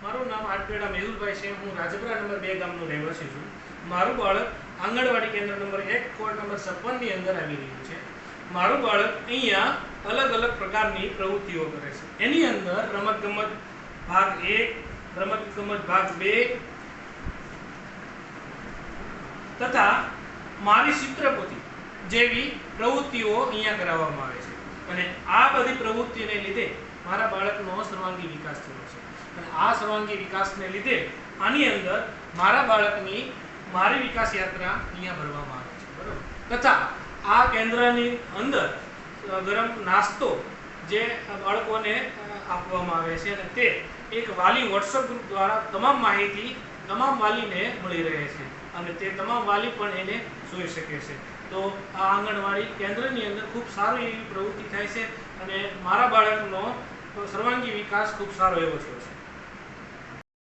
મારું નામ આટપેડા મેહુલભાઈ છે. હું રાજપરા નંબર 2 ગામનો રહેવાસી છું. મારું બાળક આંગણવાડી કેન્દ્ર નંબર 1 કોડ નંબર 56 ની અંદર આવી રહ્યું છે. મારું બાળક અહીંયા અલગ અલગ પ્રકારની પ્રવૃત્તિઓ કરે છે. એની અંદર રમતગમત ભાગ 1, રમતગમત ભાગ 2 તથા મારી ચિત્રપોથી જેવી પ્રવૃત્તિઓ અહીંયા કરાવવામાં આવે છે. અને આ બધી પ્રવૃત્તિઓને લીધે મારા બાળકનો સર્વાંગી વિકાસ થયો છે. અને આ સર્વાંગી વિકાસને લીધે આની અંદર મારા બાળકની મારી વિકાસ યાત્રા અહીંયા ભરવામાં આવે છે. બરોબર. તથા આ કેન્દ્રની અંદર ગરમ નાસ્તો જે બાળકોને આપવામાં આવે છે અને તે એક વાલી વોટ્સએપ ગ્રુપ દ્વારા તમામ માહિતી તમામ વાલીને મળી રહે છે અને તે તમામ વાલી પણ એને જોઈ શકે છે. તો આ આંગણવાડી કેન્દ્રની અંદર ખૂબ સારી એવી પ્રવૃત્તિ થાય છે અને મારા બાળકનો સર્વાંગી વિકાસ ખૂબ સારો એવો થયો છે.